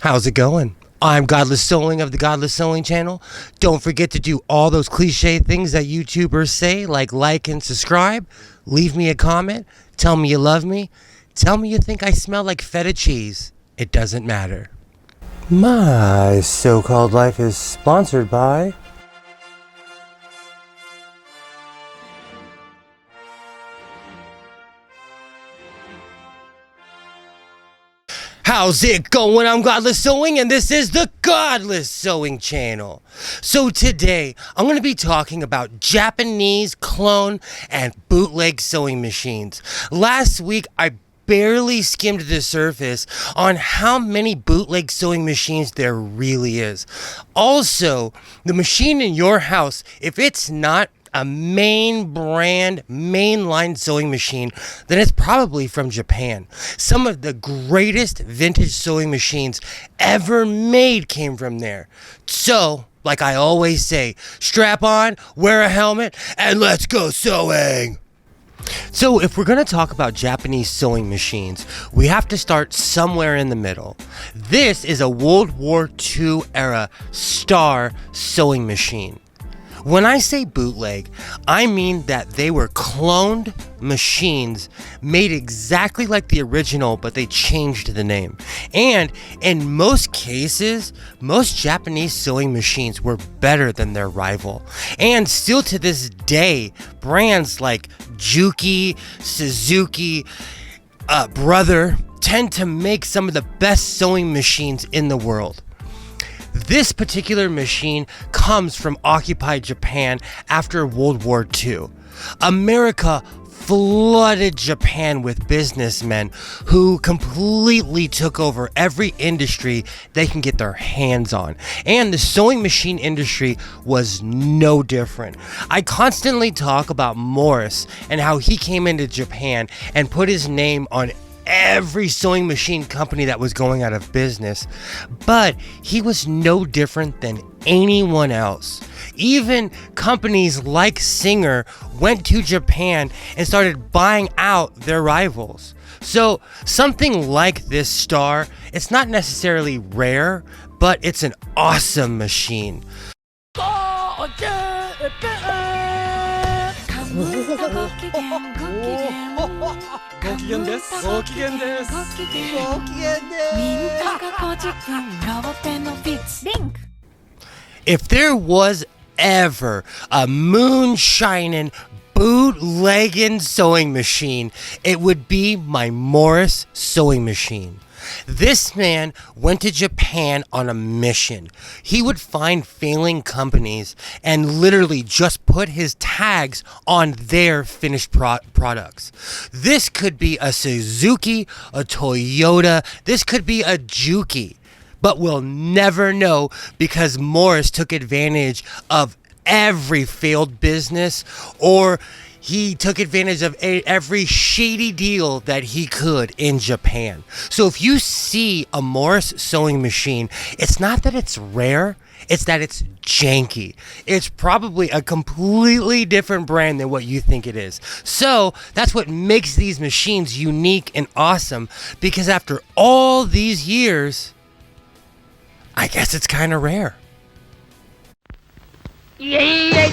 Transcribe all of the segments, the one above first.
How's it going? I'm Godless Souling of the Godless Souling channel. Don't forget to do all those cliche things that YouTubers say, like and subscribe. Leave me a comment. Tell me you love me. Tell me you think I smell like feta cheese. It doesn't matter. My so-called life is sponsored by... How's it going? I'm Godless Sewing, and this is the Godless Sewing channel. So today, I'm going to be talking about Japanese clone and bootleg sewing machines. Last week, I barely skimmed the surface on how many bootleg sewing machines there really is. Also, the machine in your house, if it's not a main brand, mainline sewing machine, then it's probably from Japan. Some of the greatest vintage sewing machines ever made came from there. So, like I always say, strap on, wear a helmet, and let's go sewing! So if we're going to talk about Japanese sewing machines, we have to start somewhere in the middle. This is a World War II era Star sewing machine. When I say bootleg, I mean that they were cloned machines made exactly like the original, but they changed the name. And in most cases, most Japanese sewing machines were better than their rival. And still to this day, brands like Juki, Suzuki, Brother tend to make some of the best sewing machines in the world. This particular machine comes from occupied Japan after World War II. America flooded Japan with businessmen who completely took over every industry they can get their hands on. And the sewing machine industry was no different. I constantly talk about Morris and how he came into Japan and put his name on every sewing machine company that was going out of business, but he was no different than anyone else. Even companies like Singer went to Japan and started buying out their rivals. So something like this Star, it's not necessarily rare, but it's an awesome machine. If there was ever a moonshining, bootlegging sewing machine, it would be my Morris sewing machine. This man went to Japan on a mission. He would find failing companies and literally just put his tags on their finished products. This could be a Suzuki, a Toyota, this could be a Juki, but we'll never know because Morris took advantage of every failed business, or he took advantage of every shady deal that he could in Japan. So if you see a Morris sewing machine, it's not that it's rare, it's that it's janky. It's probably a completely different brand than what you think it is. So that's what makes these machines unique and awesome, because after all these years, I guess it's kind of rare. Yay!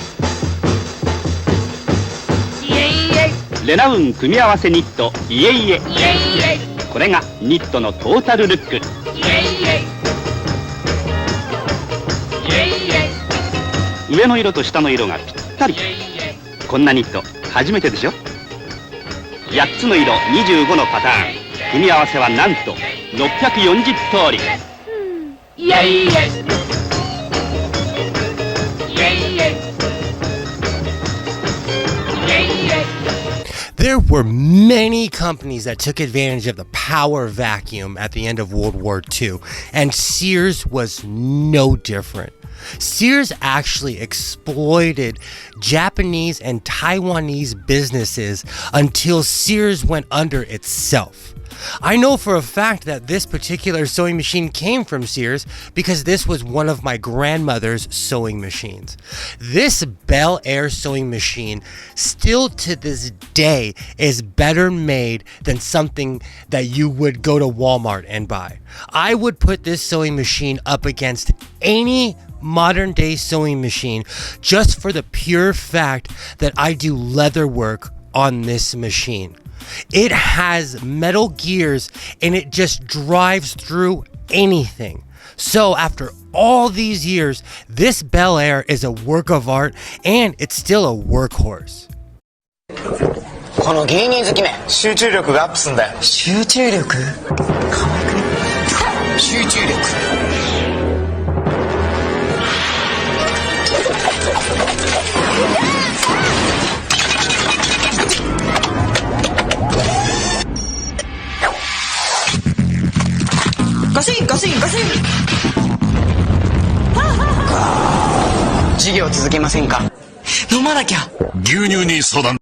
レナウン組み合わせニットイエイエ、これがニットのトータルルック。上の色と下の色がぴったり。こんなニット初めてでしょ。8つの色25のパターン、組み合わせはなんと640通り。イエイエThere were many companies that took advantage of the power vacuum at the end of World War II, and Sears was no different. Sears actually exploited Japanese and Taiwanese businesses until Sears went under itself. I know for a fact that this particular sewing machine came from Sears because this was one of my grandmother's sewing machines. This Bel Air sewing machine still to this day is better made than something that you would go to Walmart and buy. I would put this sewing machine up against any modern day sewing machine just for the pure fact that I do leather work on this machine. It has metal gears and it just drives through anything. So after all these years, this Bel Air is a work of art and it's still a workhorse. この芸人好きめ集中力がアップすんだよ集中力可愛くね集中力ガシンガシンガシン授業続けませんか飲まなきゃ牛乳に相談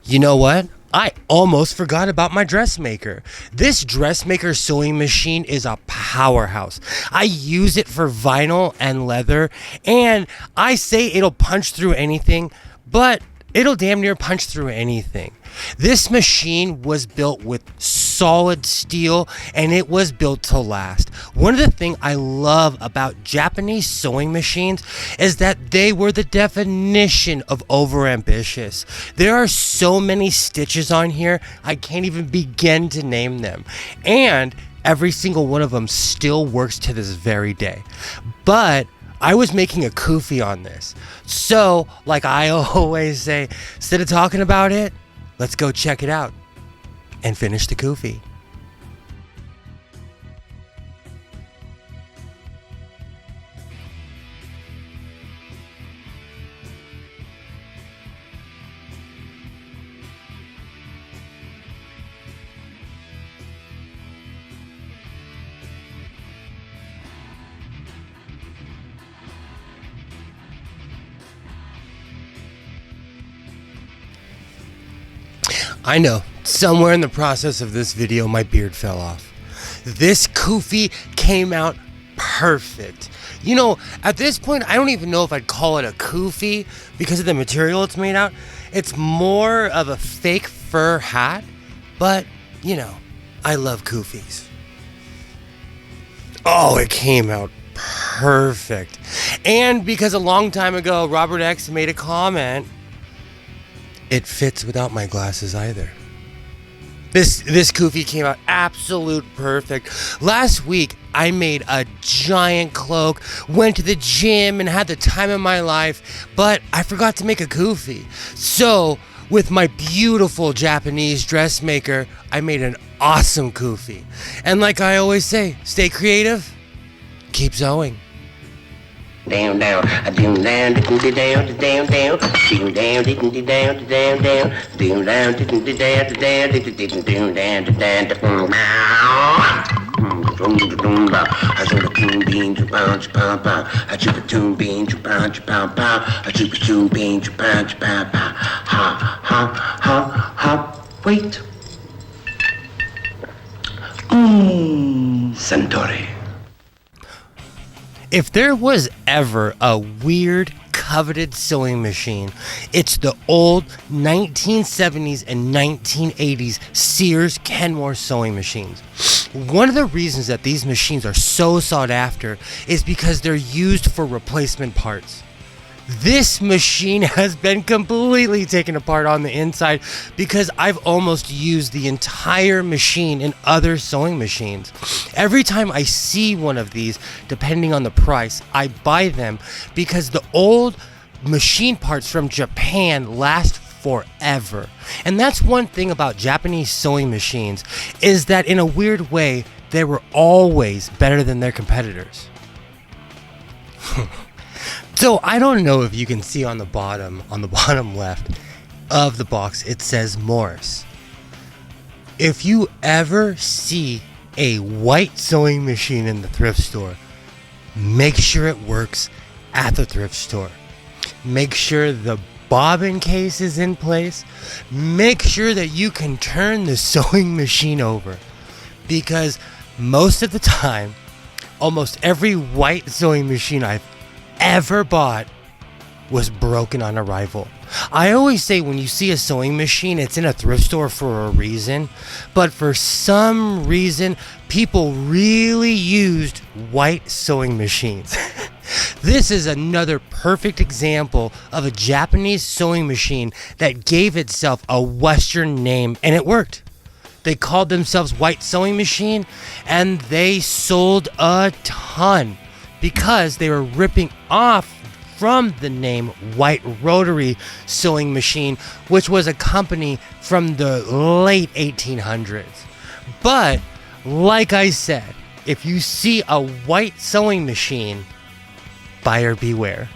You know what? I almost forgot about my dressmaker. This dressmaker sewing machine is a powerhouse. I use it for vinyl and leather, and I say it'll punch through anything, but it'll damn near punch through anything. This machine was built with solid steel and it was built to last. One of the things I love about Japanese sewing machines is that they were the definition of overambitious. There are so many stitches on here, I can't even begin to name them. And every single one of them still works to this very day. But I was making a kufi on this. So, like I always say, instead of talking about it, let's go check it out and finish the kufi. I know, somewhere in the process of this video, my beard fell off. This kufi came out perfect. You know, at this point, I don't even know if I'd call it a kufi because of the material it's made out. It's more of a fake fur hat, but, you know, I love kufis. Oh, it came out perfect. And because a long time ago, Robert X made a comment, it fits without my glasses either. This kufi came out absolute perfect. Last week, I made a giant cloak, went to the gym and had the time of my life, but I forgot to make a kufi. So, with my beautiful Japanese dressmaker, I made an awesome kufi. And like I always say, stay creative, keep sewing. Down, down, I down, down, down, down, down, down, down, down, down, down, down, down, down, down, I saw the coon bean to pound, pow, pow. I chip a tune bean to pound, pow, pow. I chip a tune bean to pound, pow, pow. Ha, ha, ha, ha. Wait. Centauri. If there was ever a weird, coveted sewing machine, it's the old 1970s and 1980s Sears Kenmore sewing machines. One of the reasons that these machines are so sought after is because they're used for replacement parts. This machine has been completely taken apart on the inside because I've almost used the entire machine in other sewing machines. Every time I see one of these, depending on the price, I buy them because the old machine parts from Japan last forever. And that's one thing about Japanese sewing machines, is that in a weird way, they were always better than their competitors. So I don't know if you can see on the bottom left of the box, it says Morris. If you ever see a white sewing machine in the thrift store, make sure it works at the thrift store. Make sure the bobbin case is in place, make sure that you can turn the sewing machine over. Because most of the time, almost every white sewing machine I've ever bought was broken on arrival. I always say when you see a sewing machine, it's in a thrift store for a reason. But for some reason, people really used white sewing machines. This is another perfect example of a Japanese sewing machine that gave itself a Western name, and it worked. They called themselves White Sewing Machine, and they sold a ton because they were ripping off from the name White Rotary Sewing Machine, which was a company from the late 1800s. But, like I said, if you see a white sewing machine, buyer beware.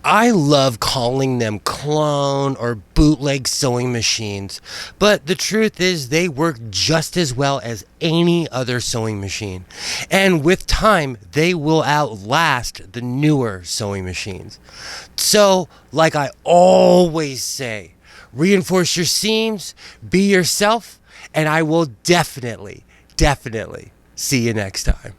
I love calling them clone or bootleg sewing machines, but the truth is they work just as well as any other sewing machine. And with time, they will outlast the newer sewing machines. So, like I always say, reinforce your seams, be yourself, and I will definitely see you next time.